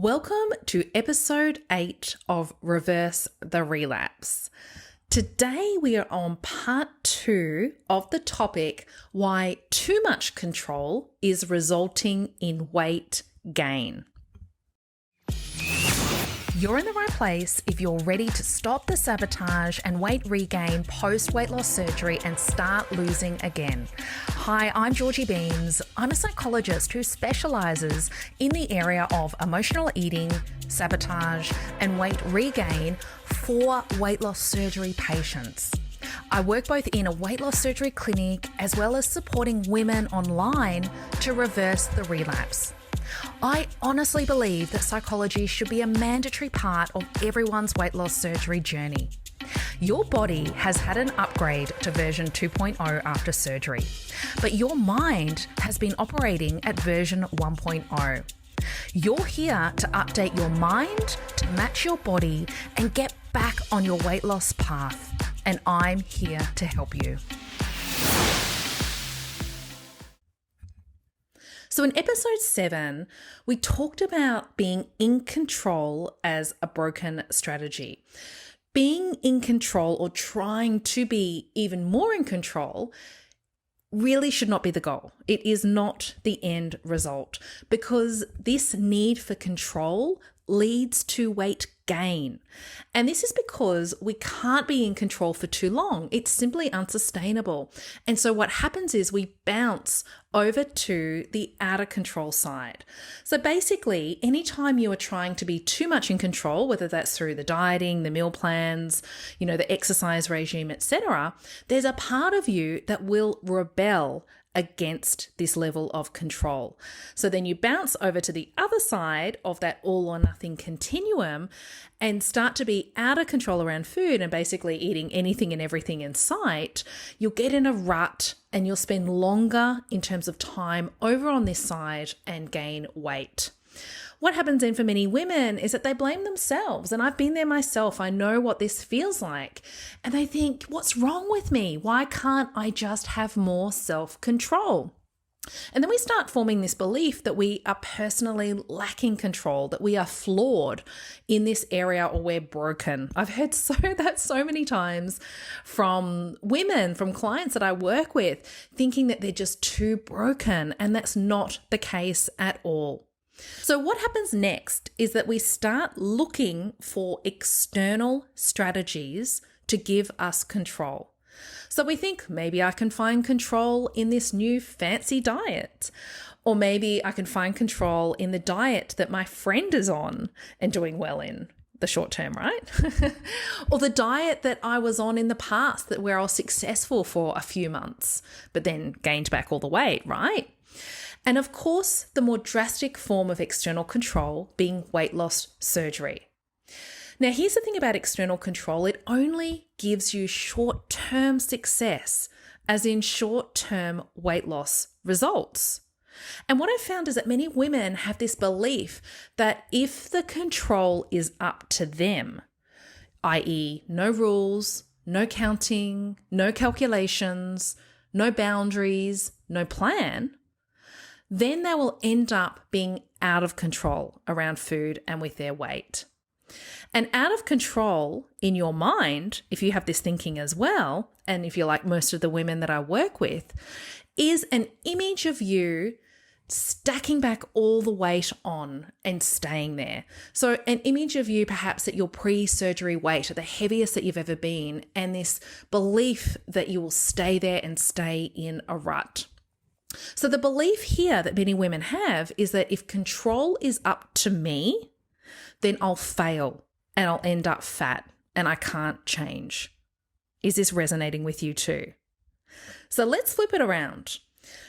Welcome to episode 8 of Reverse the Relapse. Today we are on part 2 of the topic, why too much control is resulting in weight gain. You're in the right place if you're ready to stop the sabotage and weight regain post-weight loss surgery and start losing again. Hi, I'm Georgie Beams. I'm a psychologist who specializes in the area of emotional eating, sabotage, and weight regain for weight loss surgery patients. I work both in a weight loss surgery clinic as well as supporting women online to reverse the relapse. I honestly believe that psychology should be a mandatory part of everyone's weight loss surgery journey. Your body has had an upgrade to version 2.0 after surgery, but your mind has been operating at version 1.0. You're here to update your mind to match your body and get back on your weight loss path, and I'm here to help you. So in episode 7, we talked about being in control as a broken strategy. Being in control or trying to be even more in control really should not be the goal. It is not the end result, because this need for control leads to weight gain. And this is because we can't be in control for too long. It's simply unsustainable. And so what happens is we bounce over to the out of control side. So basically, anytime you are trying to be too much in control, whether that's through the dieting, the meal plans, the exercise regime, etc., there's a part of you that will rebel against this level of control. So then you bounce over to the other side of that all or nothing continuum and start to be out of control around food and basically eating anything and everything in sight. You'll get in a rut and you'll spend longer in terms of time over on this side and gain weight. What happens then for many women is that they blame themselves. And I've been there myself. I know what this feels like. And they think, what's wrong with me? Why can't I just have more self-control? And then we start forming this belief that we are personally lacking control, that we are flawed in this area or we're broken. I've heard that so many times from women, from clients that I work with, thinking that they're just too broken. And that's not the case at all. So what happens next is that we start looking for external strategies to give us control. So we think maybe I can find control in this new fancy diet, or maybe I can find control in the diet that my friend is on and doing well in the short term, right? Or the diet that I was on in the past where I was successful for a few months, but then gained back all the weight, right? And of course, the more drastic form of external control being weight loss surgery. Now, here's the thing about external control. It only gives you short-term success, as in short-term weight loss results. And what I've found is that many women have this belief that if the control is up to them, i.e. no rules, no counting, no calculations, no boundaries, no plan, then they will end up being out of control around food and with their weight. And out of control in your mind, if you have this thinking as well, and if you're like most of the women that I work with, is an image of you stacking back all the weight on and staying there. So an image of you perhaps at your pre-surgery weight, at the heaviest that you've ever been, and this belief that you will stay there and stay in a rut. So the belief here that many women have is that if control is up to me, then I'll fail and I'll end up fat and I can't change. Is this resonating with you too? So let's flip it around,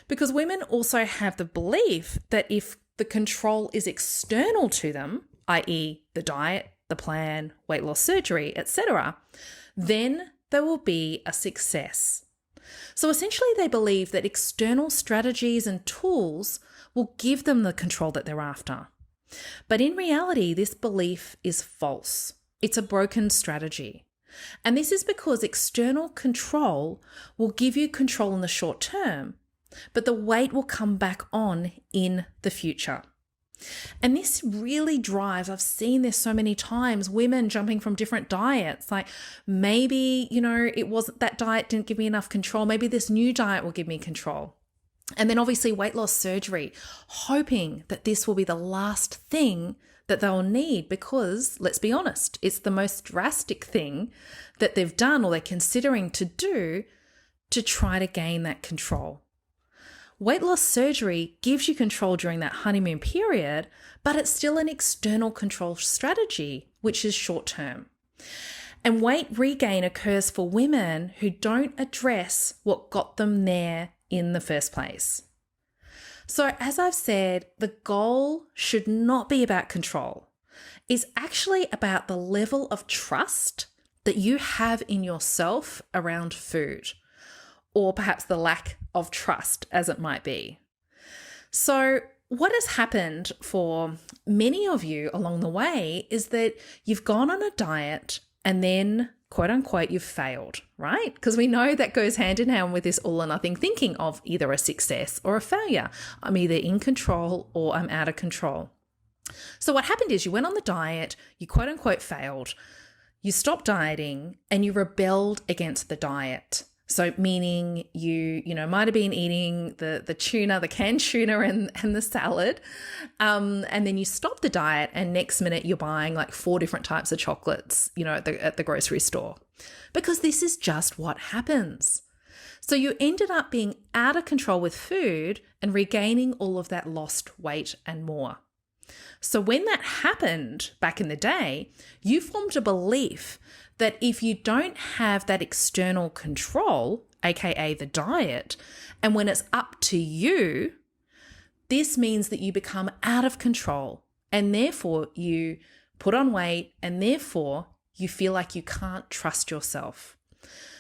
because women also have the belief that if the control is external to them, i.e. the diet, the plan, weight loss surgery, etc., then there will be a success. So essentially they believe that external strategies and tools will give them the control that they're after. But in reality, this belief is false. It's a broken strategy. And this is because external control will give you control in the short term, but the weight will come back on in the future. And this really drives, I've seen this so many times, women jumping from different diets. Like maybe, it wasn't that diet didn't give me enough control. Maybe this new diet will give me control. And then obviously weight loss surgery, hoping that this will be the last thing that they'll need because, let's be honest, it's the most drastic thing that they've done or they're considering to do to try to gain that control. Weight loss surgery gives you control during that honeymoon period, but it's still an external control strategy, which is short term. And weight regain occurs for women who don't address what got them there in the first place. So as I've said, the goal should not be about control. It's actually about the level of trust that you have in yourself around food, or perhaps the lack of trust as it might be. So what has happened for many of you along the way is that you've gone on a diet and then, quote unquote, you've failed, right? Because we know that goes hand in hand with this all or nothing thinking of either a success or a failure. I'm either in control or I'm out of control. So what happened is you went on the diet, you quote unquote failed, you stopped dieting and you rebelled against the diet. So meaning you might have been eating the tuna, the canned tuna and the salad, and then you stop the diet and next minute you're buying like 4 different types of chocolates, at the grocery store, because this is just what happens. So you ended up being out of control with food and regaining all of that lost weight and more. So when that happened back in the day, you formed a belief that if you don't have that external control, aka the diet, and when it's up to you, this means that you become out of control and therefore you put on weight and therefore you feel like you can't trust yourself.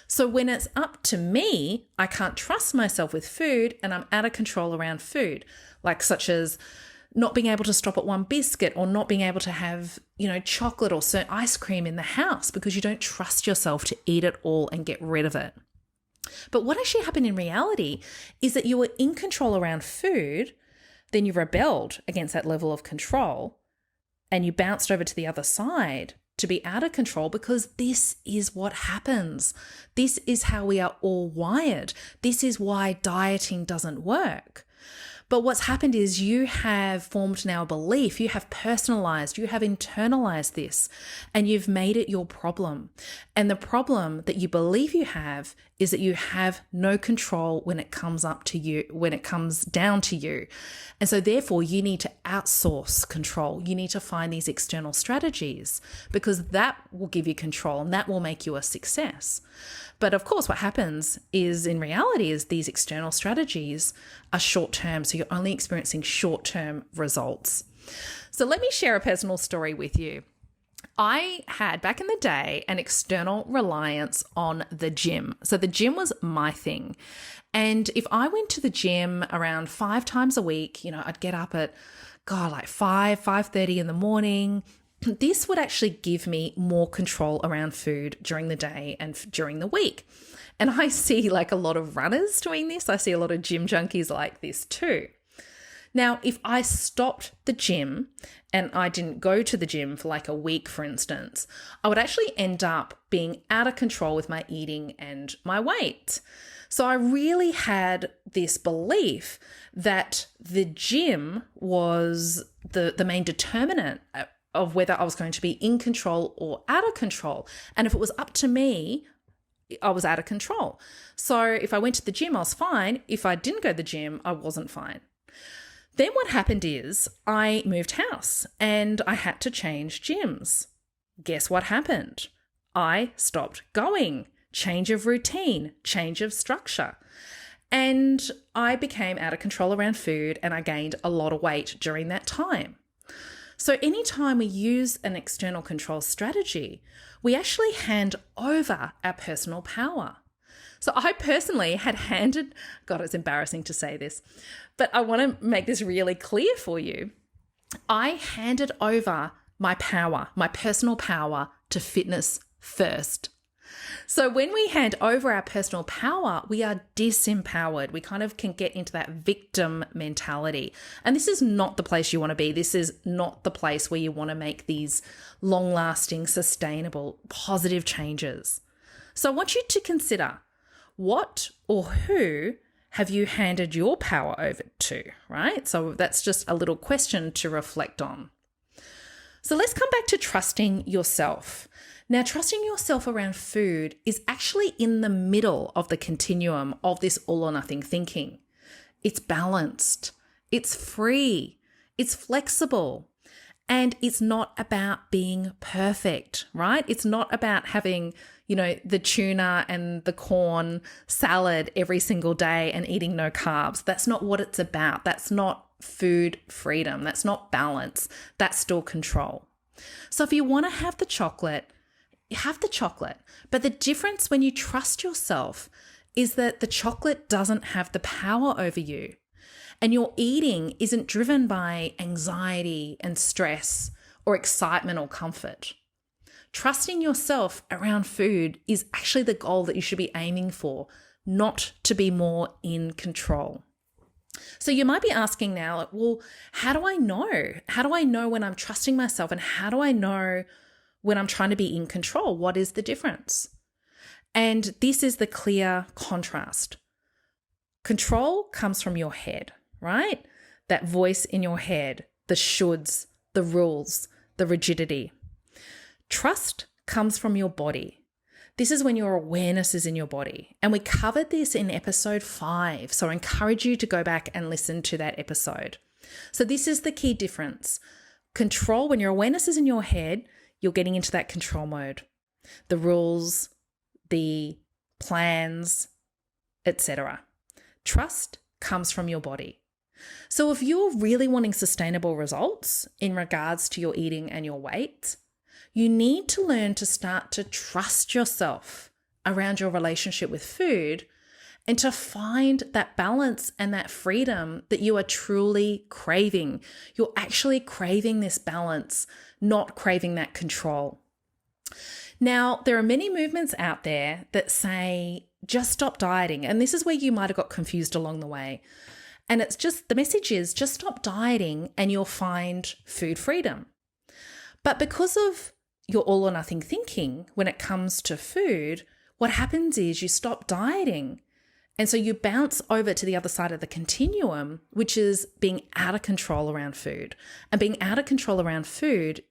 So when it's up to me, I can't trust myself with food and I'm out of control around food, like such as not being able to stop at one biscuit or not being able to have, chocolate or certain ice cream in the house because you don't trust yourself to eat it all and get rid of it. But what actually happened in reality is that you were in control around food, then you rebelled against that level of control and you bounced over to the other side to be out of control because this is what happens. This is how we are all wired. This is why dieting doesn't work. But what's happened is you have formed now a belief, you have personalized, you have internalized this, and you've made it your problem. And the problem that you believe you have is that you have no control when it comes up to you, when it comes down to you. And so therefore you need to outsource control. You need to find these external strategies because that will give you control and that will make you a success. But of course, what happens is in reality is these external strategies are short-term. So you're only experiencing short-term results. So let me share a personal story with you. I had back in the day an external reliance on the gym. So the gym was my thing. And if I went to the gym around 5 times a week, I'd get up at, like 5:30 in the morning. This would actually give me more control around food during the day and during the week. And I see like a lot of runners doing this. I see a lot of gym junkies like this too. Now, if I stopped the gym and I didn't go to the gym for like a week, for instance, I would actually end up being out of control with my eating and my weight. So I really had this belief that the gym was the main determinant of whether I was going to be in control or out of control. And if it was up to me, I was out of control. So if I went to the gym, I was fine. If I didn't go to the gym, I wasn't fine. Then what happened is I moved house and I had to change gyms. Guess what happened? I stopped going. Change of routine, change of structure. And I became out of control around food and I gained a lot of weight during that time. So anytime we use an external control strategy, we actually hand over our personal power. So I personally had handed, God, it's embarrassing to say this, but I want to make this really clear for you. I handed over my power, my personal power to fitness first. So when we hand over our personal power, we are disempowered. We kind of can get into that victim mentality. And this is not the place you want to be. This is not the place where you want to make these long-lasting, sustainable, positive changes. So I want you to consider, what or who have you handed your power over to, right? So that's just a little question to reflect on. So let's come back to trusting yourself. Now, trusting yourself around food is actually in the middle of the continuum of this all or nothing thinking. It's balanced, it's free, it's flexible, and it's not about being perfect, right? It's not about having, the tuna and the corn salad every single day and eating no carbs. That's not what it's about. That's not food freedom. That's not balance. That's still control. So if you want to have the chocolate, you have the chocolate. But the difference when you trust yourself is that the chocolate doesn't have the power over you. And your eating isn't driven by anxiety and stress or excitement or comfort. Trusting yourself around food is actually the goal that you should be aiming for, not to be more in control. So you might be asking now, well, how do I know? How do I know when I'm trusting myself, and how do I know when I'm trying to be in control? What is the difference? And this is the clear contrast. Control comes from your head, right? That voice in your head, the shoulds, the rules, the rigidity. Trust comes from your body. This is when your awareness is in your body. And we covered this in episode 5. So I encourage you to go back and listen to that episode. So this is the key difference. Control, when your awareness is in your head, you're getting into that control mode. The rules, the plans, etc. Trust comes from your body. So if you're really wanting sustainable results in regards to your eating and your weight, you need to learn to start to trust yourself around your relationship with food and to find that balance and that freedom that you are truly craving. You're actually craving this balance, not craving that control. Now, there are many movements out there that say, just stop dieting. And this is where you might have got confused along the way. And it's just, the message is just stop dieting and you'll find food freedom. But because of your all or nothing thinking when it comes to food, what happens is you stop dieting. And so you bounce over to the other side of the continuum, which is being out of control around food. And being out of control around food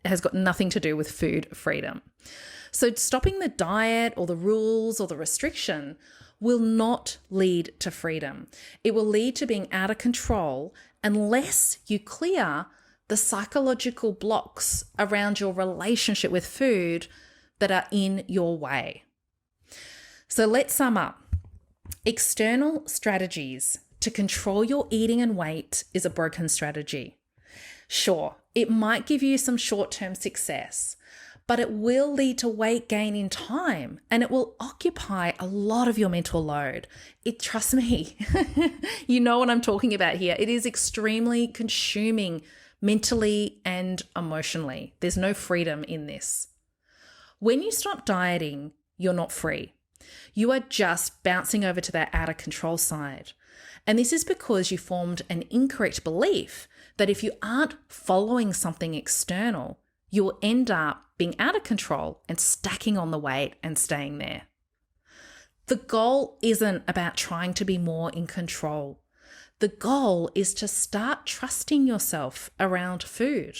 has got nothing to do with food freedom. So stopping the diet or the rules or the restriction will not lead to freedom. It will lead to being out of control unless you clear the psychological blocks around your relationship with food that are in your way. So let's sum up. External strategies to control your eating and weight is a broken strategy. Sure, it might give you some short-term success, but it will lead to weight gain in time, and it will occupy a lot of your mental load. Trust me, you know what I'm talking about here. It is extremely consuming mentally and emotionally. There's no freedom in this. When you stop dieting, you're not free. You are just bouncing over to that out of control side. And this is because you formed an incorrect belief that if you aren't following something external, you will end up being out of control and stacking on the weight and staying there. The goal isn't about trying to be more in control. The goal is to start trusting yourself around food.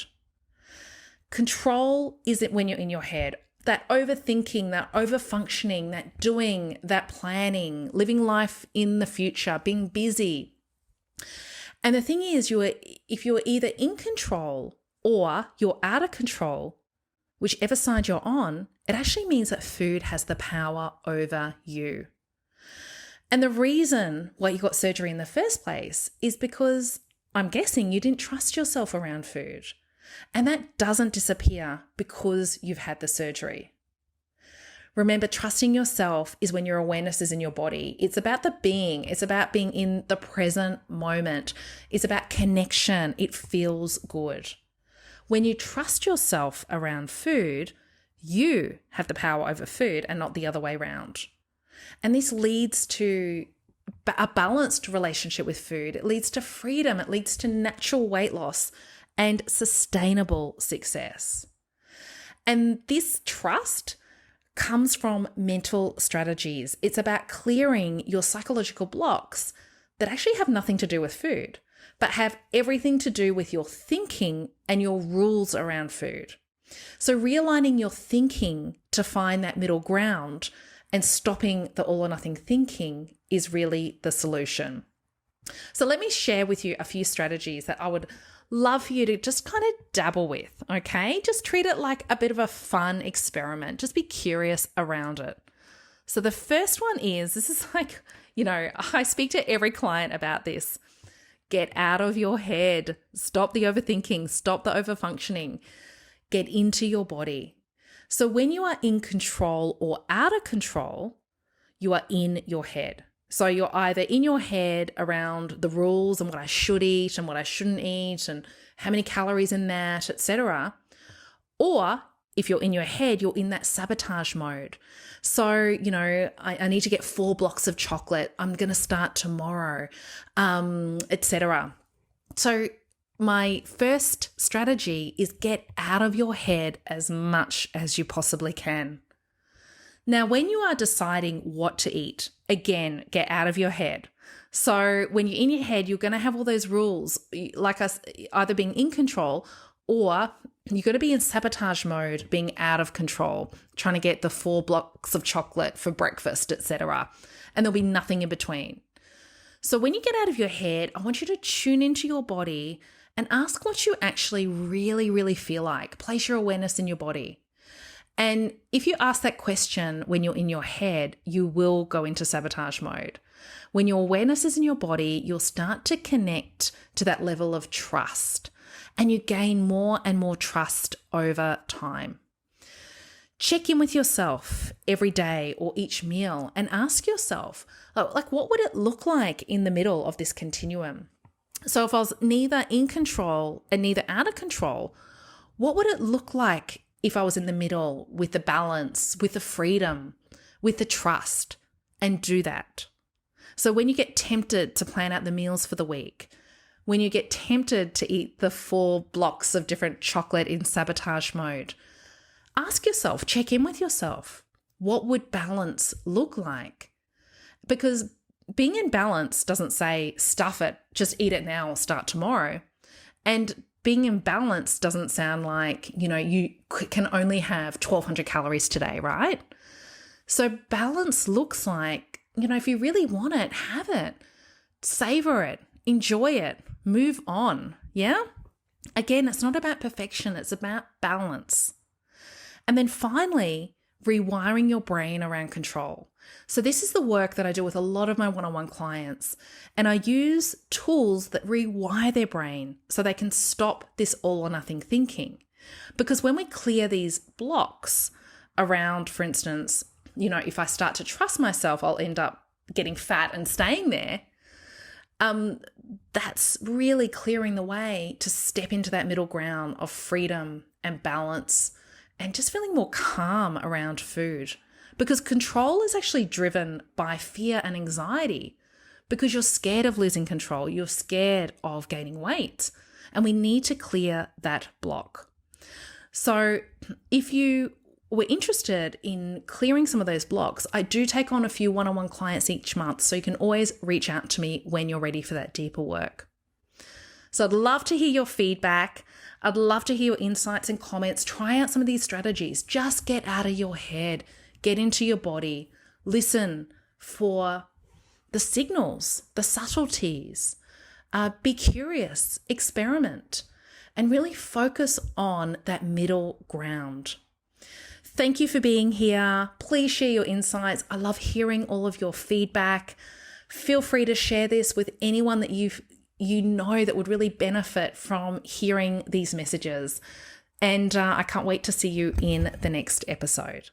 Control isn't when you're in your head. That overthinking, that overfunctioning, that doing, that planning, living life in the future, being busy. And the thing is, if you're either in control or you're out of control, whichever side you're on, it actually means that food has the power over you. And the reason why you got surgery in the first place is because I'm guessing you didn't trust yourself around food. And that doesn't disappear because you've had the surgery. Remember, trusting yourself is when your awareness is in your body. It's about the being. It's about being in the present moment. It's about connection. It feels good. When you trust yourself around food, You have the power over food and not the other way around. And this leads to a balanced relationship with food. It leads to freedom. It leads to natural weight loss and sustainable success. And this trust comes from mental strategies. It's about clearing your psychological blocks that actually have nothing to do with food, but have everything to do with your thinking and your rules around food. So realigning your thinking to find that middle ground and stopping the all or nothing thinking is really the solution. So let me share with you a few strategies that I would love for you to just kind of dabble with, okay? Just treat it like a bit of a fun experiment. Just be curious around it. So the first one is, this is like, I speak to every client about this. Get out of your head. Stop the overthinking. Stop the overfunctioning. Get into your body. So when you are in control or out of control, you are in your head. So you're either in your head around the rules and what I should eat and what I shouldn't eat and how many calories in that, etc. Or if you're in your head, you're in that sabotage mode. So, I need to get 4 blocks of chocolate. I'm going to start tomorrow, etc. So my first strategy is get out of your head as much as you possibly can. Now, when you are deciding what to eat, again, get out of your head. So when you're in your head, you're going to have all those rules, like us either being in control or you're going to be in sabotage mode, being out of control, trying to get the 4 blocks of chocolate for breakfast, etc. And there'll be nothing in between. So when you get out of your head, I want you to tune into your body and ask what you actually really, really feel like. Place your awareness in your body. And if you ask that question when you're in your head, you will go into sabotage mode. When your awareness is in your body, you'll start to connect to that level of trust, and you gain more and more trust over time. Check in with yourself every day or each meal and ask yourself, like, what would it look like in the middle of this continuum? So if I was neither in control and neither out of control, what would it look like if I was in the middle with the balance, with the freedom, with the trust, and do that? So when you get tempted to plan out the meals for the week, when you get tempted to eat the 4 blocks of different chocolate in sabotage mode, ask yourself, check in with yourself, what would balance look like? Because being in balance doesn't say stuff it, just eat it now or start tomorrow. And being in balance doesn't sound like, you can only have 1,200 calories today, right? So balance looks like, if you really want it, have it, savor it, enjoy it, move on. Yeah. Again, it's not about perfection. It's about balance. And then finally, rewiring your brain around control. So this is the work that I do with a lot of my one-on-one clients. And I use tools that rewire their brain so they can stop this all or nothing thinking. Because when we clear these blocks around, for instance, if I start to trust myself, I'll end up getting fat and staying there. That's really clearing the way to step into that middle ground of freedom and balance and just feeling more calm around food. Because control is actually driven by fear and anxiety because you're scared of losing control. You're scared of gaining weight. And we need to clear that block. So if you were interested in clearing some of those blocks, I do take on a few one-on-one clients each month. So you can always reach out to me when you're ready for that deeper work. So I'd love to hear your feedback. I'd love to hear your insights and comments. Try out some of these strategies. Just get out of your head. Get into your body, listen for the signals, the subtleties, be curious, experiment, and really focus on that middle ground. Thank you for being here. Please share your insights. I love hearing all of your feedback. Feel free to share this with anyone that you know that would really benefit from hearing these messages. And I can't wait to see you in the next episode.